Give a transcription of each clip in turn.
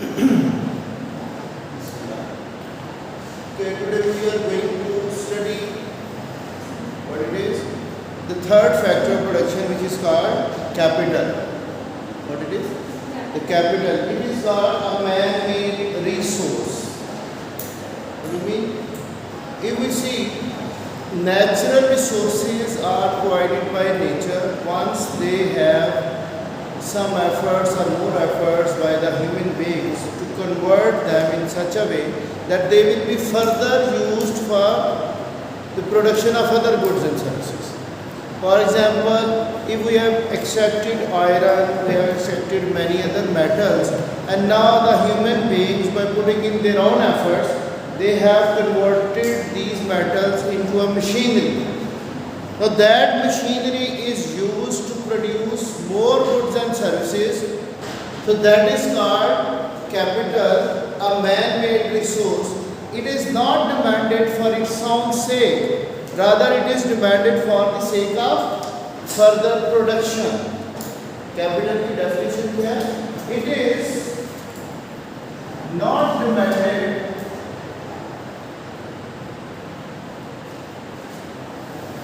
Okay, today we are going to study what it is. The third factor of production, which is called capital. What it is? The capital. It is called a man-made resource. What do you mean? If we see, natural resources are provided by nature once they have some efforts or more efforts by the human beings to convert them in such a way that they will be further used for the production of other goods and services. For example, if we have extracted iron, we have extracted many other metals, and now the human beings, by putting in their own efforts, they have converted these metals into a machinery. Now that machinery is used to produce more goods and services. So that is called capital, a man-made resource. It is not demanded for its own sake. Rather, it is demanded for the sake of further production. Capital की definition क्या है? It is not demanded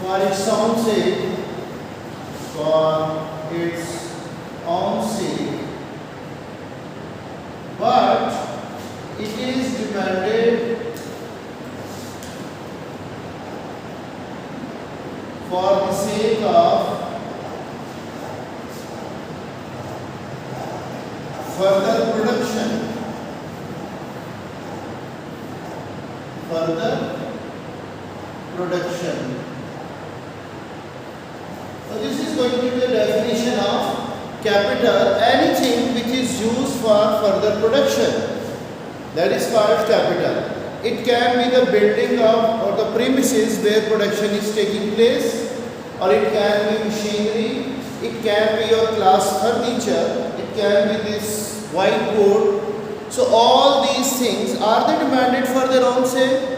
for its own sake, but it is demanded for the sake of further production. So this is going to be the definition of capital, anything which is used for further production. That is called capital. It can be the building of or the premises where production is taking place, or it can be machinery, it can be your class furniture, it can be this whiteboard. So all these things, are they demanded for their own sake?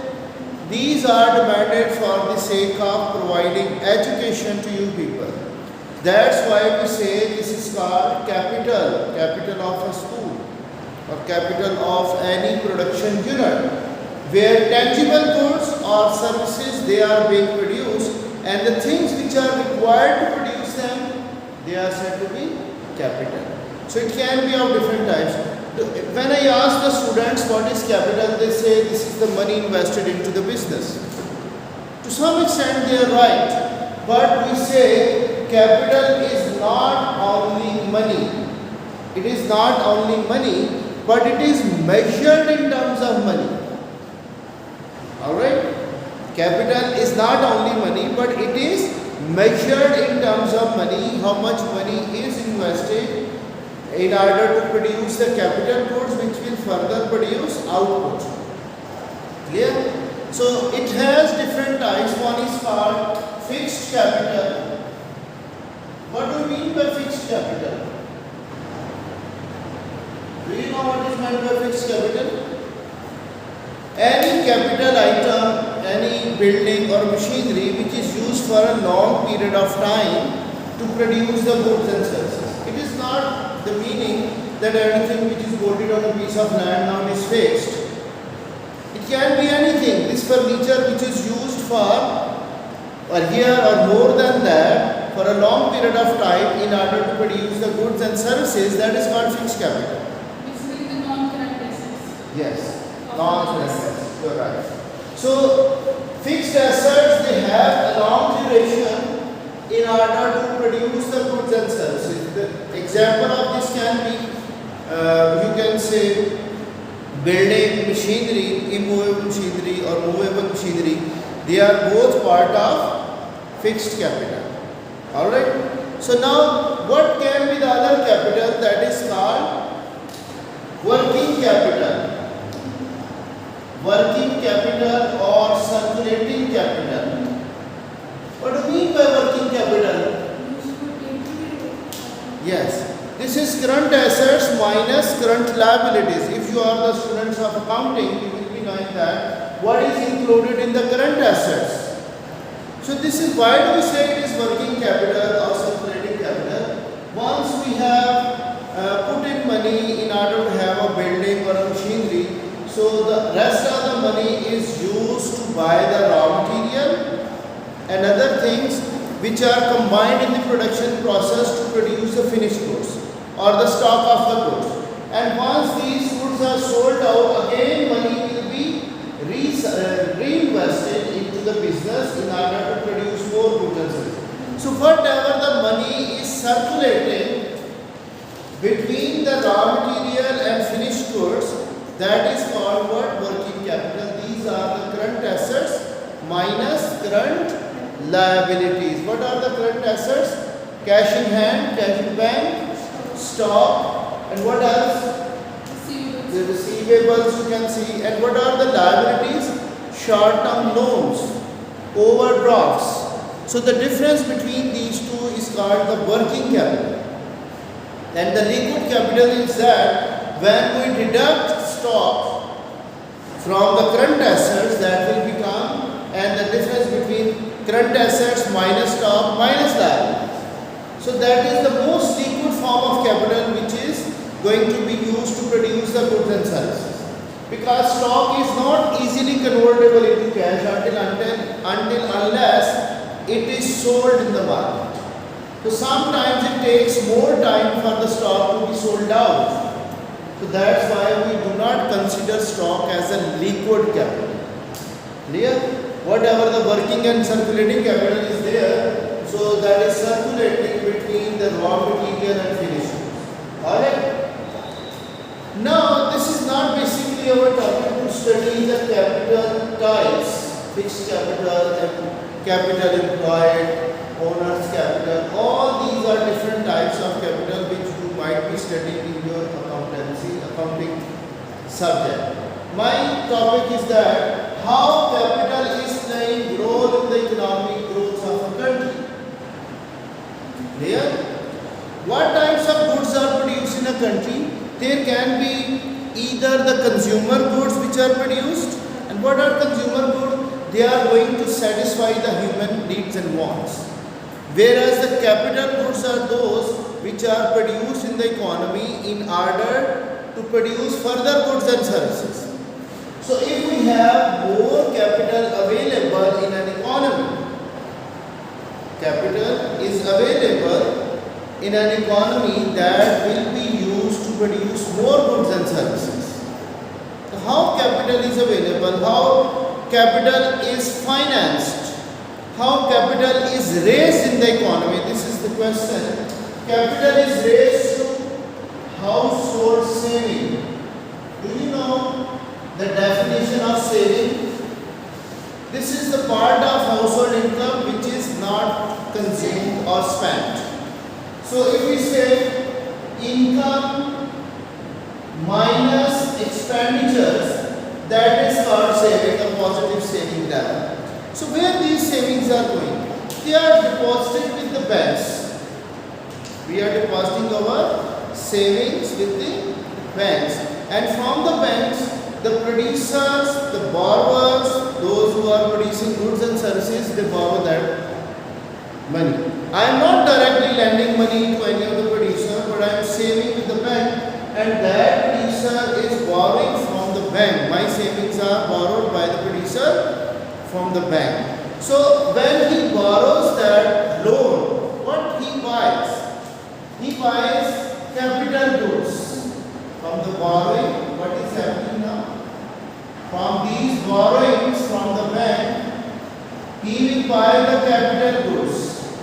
These are demanded for the sake of providing education to you people. That's why we say this is called capital, capital of a school or capital of any production unit, where tangible goods or services they are being produced, and the things which are required to produce them, they are said to be capital. So it can be of different types. When I ask the students what is capital, they say this is the money invested into the business. To some extent they are right, but we say capital is not only money. It is not only money, but it is measured in terms of money. Alright? Capital is not only money, but it is measured in terms of money, how much money is invested in order to produce the capital goods which will further produce output. Clear? So it has different types. One is called fixed capital. What do you mean by fixed capital? Do you know what is meant by fixed capital? Any capital item, any building or machinery which is used for a long period of time to produce the goods and services. It is not the meaning that anything which is bolted on a piece of land now is fixed. It can be anything. This furniture which is used for a year or more than that for a long period of time in order to produce the goods and services, that is called fixed capital. Basically the non-current assets. Yes, non-current assets. You are right. So fixed assets, they have a long duration in order to produce the goods and services. The example of this can be, you can say, building machinery, immovable machinery or movable machinery. They are both part of fixed capital. Alright? So now, what can be the other capital? That is called working capital. Working capital or circulating capital. What do you mean by working capital? Yes. This is current assets minus current liabilities. If you are the students of accounting, you will be knowing that what is included in the current assets. So this is why do we say it is working capital or circulating capital? Once we have put in money in order to have a building money is used to buy the raw material and other things which are combined in the production process to produce the finished goods or the stock of the goods. And once these goods are sold out, again money will be reinvested into the business in order to produce more goods and services. So whatever the money is circulating between the raw material and finished goods, that is called what? Working capital. These are the current assets minus current liabilities. What are the current assets? Cash in hand, cash in bank, stock, and what else? Receivables. The receivables you can see. And what are the liabilities? Short-term loans, overdrafts. So the difference between these two is called the working capital. And the liquid capital is that when we deduct stock from the current assets, that will become, and the difference between current assets minus stock minus liabilities. So that is the most liquid form of capital which is going to be used to produce the goods and services. Because stock is not easily convertible into cash until unless it is sold in the market. So sometimes it takes more time for the stock to be sold out. So that's why we do not consider stock as a liquid capital. Clear? Whatever the working and circulating capital is there, so that is circulating between the raw material and finished goods. Alright? Now this is not basically our topic to study the capital types, fixed capital and capital employed, owner's capital. All these are different types of capital which you might be studying in your accounting subject. My topic is that how capital is playing role in the economic growth of a country. Clear? What types of goods are produced in a country? There can be either the consumer goods which are produced, and what are consumer goods? They are going to satisfy the human needs and wants. Whereas the capital goods are those which are produced in the economy in order to produce further goods and services. So if we have more capital available in an economy, capital is available in an economy that will be used to produce more goods and services. So how capital is available, how capital is financed, how capital is raised in the economy, this is the question. Capital is raised through household saving. Do you know the definition of saving? This is the part of household income which is not consumed or spent. So if we say income minus expenditures, that is called saving, a positive saving level. So where these savings are going? They are deposited with the banks. We are depositing our savings with the banks, and from the banks, the producers, the borrowers, those who are producing goods and services, they borrow that money. I am not directly lending money to any of the producer, but I am saving with the bank, and that producer is borrowing from the bank. My savings are borrowed by the producer from the bank. So when he borrows that loan, what he buys? He buys capital goods. From the borrowing, what is happening now? From these borrowings from the bank, he will buy the capital goods.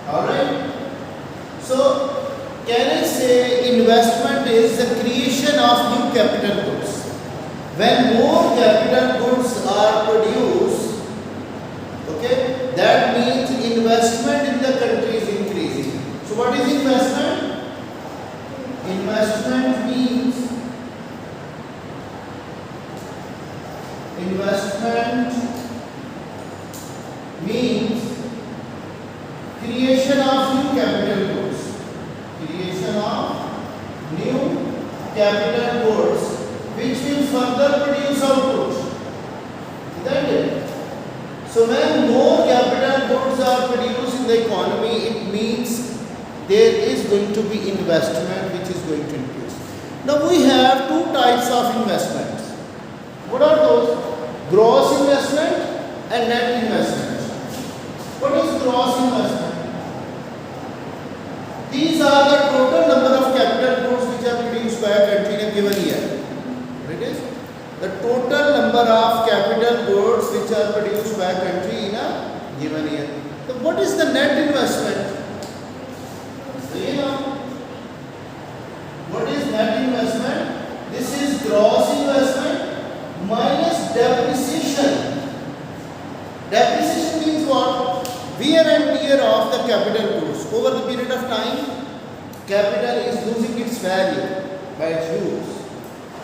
Alright? So, can I say investment is the creation of new capital goods? When more capital goods are produced, okay, that means investment in the country is increasing. So, what is investment? Investment means creation of new capital goods. Creation of new capital goods which will further produce output. Isn't it? So when more capital goods are produced in the economy, it means there is going to be investment which is going to increase. Now we have two types of investments. What are those? Gross investment and net investment. What is gross investment? These are the total number of capital goods which are produced by a country in a given year. What it is? The total number of capital goods which are produced by a country in a given year. So what is the net investment? Do you know? What is net investment? This is gross investment minus depreciation. Depreciation means what? Wear and tear of the capital goods. Over the period of time, capital is losing its value by its use.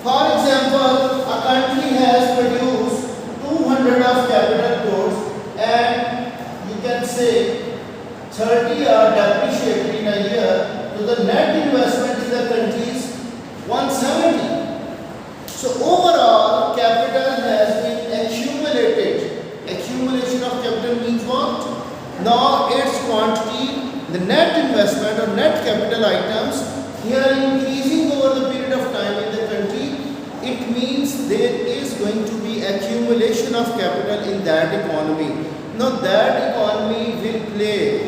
For example, a country has produced 200 of capital goods and you can say 30 are depreciated in a year, so the net investment in the country is 170. So overall, capital has been accumulated. Accumulation of capital means what? Now its quantity, the net investment or net capital items here increasing over the period of time in the country. It means there is going to be accumulation of capital in that economy. Now that economy will play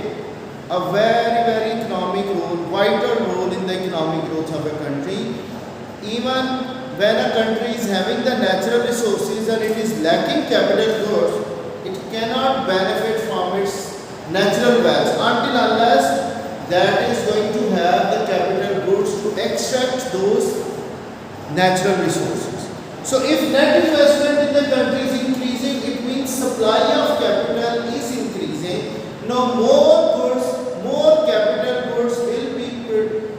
a very economic role, vital role in the economic growth of a country. Even when a country is having the natural resources and it is lacking capital goods, it cannot benefit from its natural wealth until unless that is going to have the capital goods to extract those natural resources. So if net investment in the country is increasing, it means supply of capital is increasing. Now more goods, more capital goods will be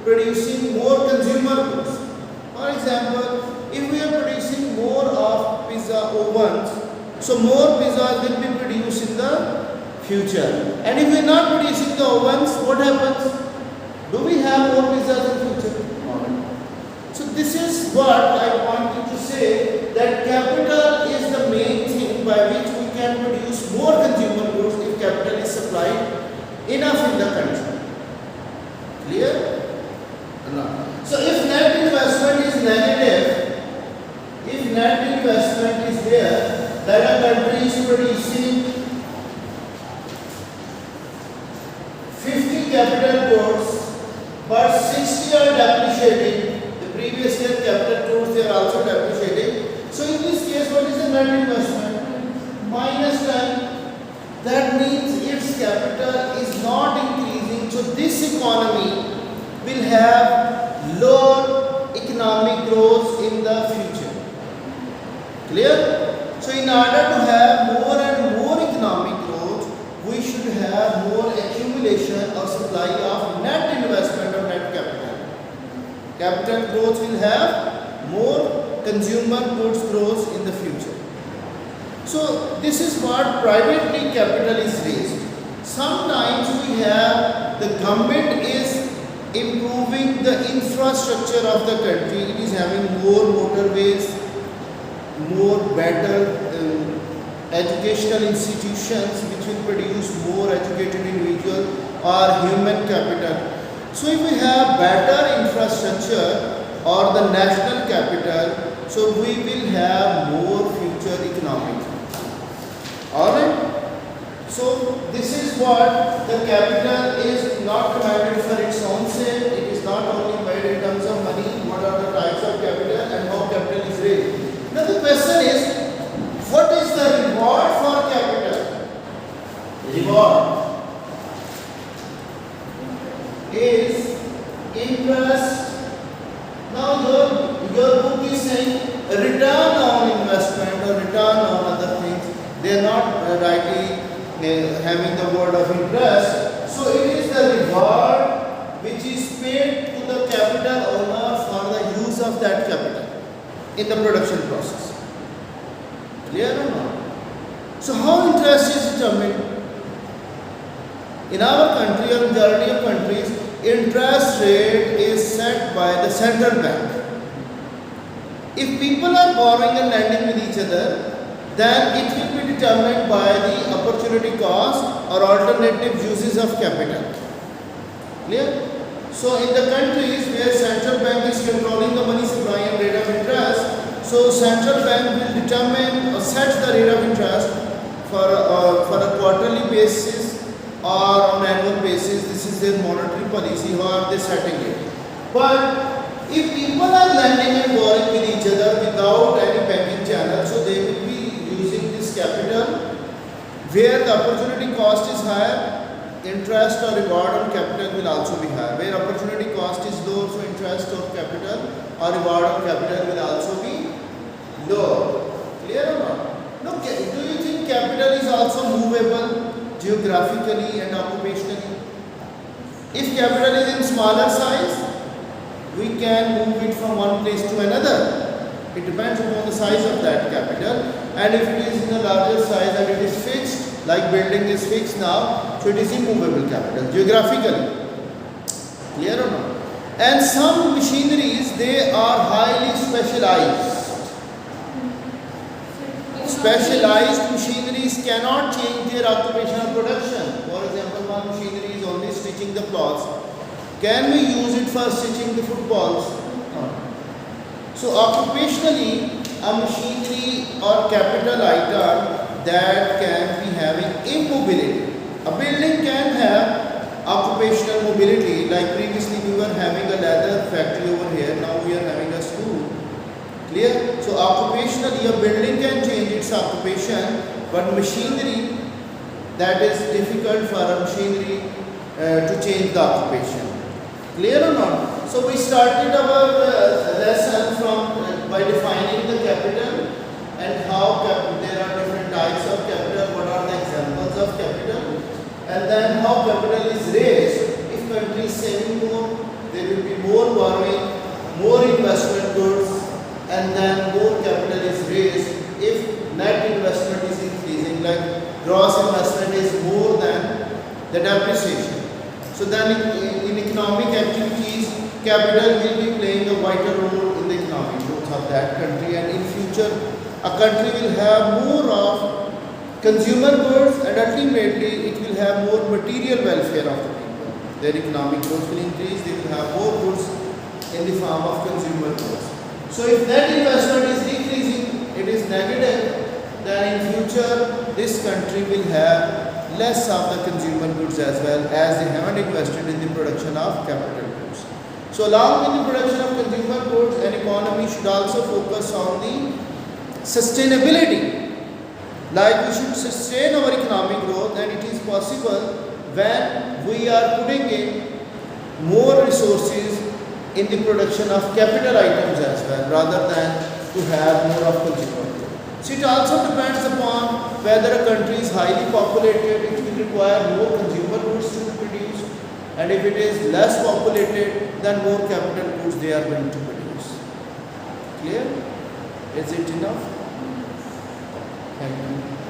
producing more consumer goods. For example, if we are producing more of pizza ovens, so more pizzas will be produced in the future. And if we are not producing the ovens, what happens? Do we have more pizzas in future? So this is what I wanted to say, that capital is the main thing by which we can produce more consumer goods if capital is supplied enough in the country. Clear? Or not? So if net investment is negative, if net investment is there, then a country is producing 50 capital goods, but 60 are depreciating. The previous year capital goods they are also depreciating. So in this case, what is the net investment? Minus 10. That means its capital is not increasing. So this economy will have lower economic growth in the future. Clear? So in order to have more and more economic growth, we should have more accumulation or supply of net investment or net capital. Capital growth will have more consumer goods growth in the future. So this is what privately capital is raised. Sometimes we have the government is improving the infrastructure of the country. It is having more motorways, more better educational institutions which will produce more educated individual or human capital. So if we have better infrastructure or the national capital, so we will have more future economic. Alright? So this is what the capital is not commanded for its own sake. It is not only made in terms of money. What are the types of capital and how capital is raised? Now the question is, what is the reward for capital? Reward is interest. Now your book is saying return on investment or return on other things. They are not writing having the word of interest. So it is the reward which is paid to the capital owner for the use of that capital in the production process. Clear or not? So how interest is determined? In our country or majority of countries, interest rate is set by the central bank. If people are borrowing and lending with each other, then it will be determined by the opportunity cost or alternative uses of capital. Clear? So in the countries where central bank is controlling the money supply and rate of interest, so So central bank will determine or set the rate of interest for a quarterly basis or on annual basis. This is their monetary policy. How are they setting it? But if people are lending and borrowing with each other without any banking channel, so they will be using this capital where the opportunity cost is higher. Interest or reward on capital will also be higher. Where opportunity cost is low, so interest of capital or reward on capital will also be low. Clear or not? No, do you think capital is also movable geographically and occupationally? If capital is in smaller size, we can move it from one place to another. It depends upon the size of that capital. And if it is in a larger size and it is fixed, like building is fixed now, so it is immovable capital geographically. Clear or not? And some machineries, they are highly specialized. Specialized machineries cannot change their occupational production. For example, one machinery is only stitching the cloths. Can we use it for stitching the footballs? No. So occupationally, a machinery or capital item that can be having immobility. A building can have occupational mobility, like previously we were having a leather factory over here, now we are having a school. Clear? So occupationally a building can change its occupation, but machinery, that is difficult for a machinery to change the occupation. Clear or not? So we started our lesson from by defining the capital and how there are different types of capital, what are the examples of capital, and then how capital is raised. If country is saving more, there will be more borrowing, more investment goods, and then more capital is raised. If net investment is increasing, like gross investment is more than the depreciation. So then in economic activities, capital will be playing a vital role in the economic growth of that country, and in future a country will have more of consumer goods and ultimately it will have more material welfare of the people. Their economic growth will increase, they will have more goods in the form of consumer goods. So if net investment is decreasing, it is negative, then in future this country will have less of the consumer goods as well, as they haven't invested in the production of capital goods. So along with the production of consumer goods, an economy should also focus on the sustainability. Like we should sustain our economic growth, and it is possible when we are putting in more resources in the production of capital items as well, rather than to have more of consumer goods. So it also depends upon whether a country is highly populated, it will require more consumer goods to be produced, and if it is less populated, then more capital goods they are going to produce. Clear? Is it enough? Thank you.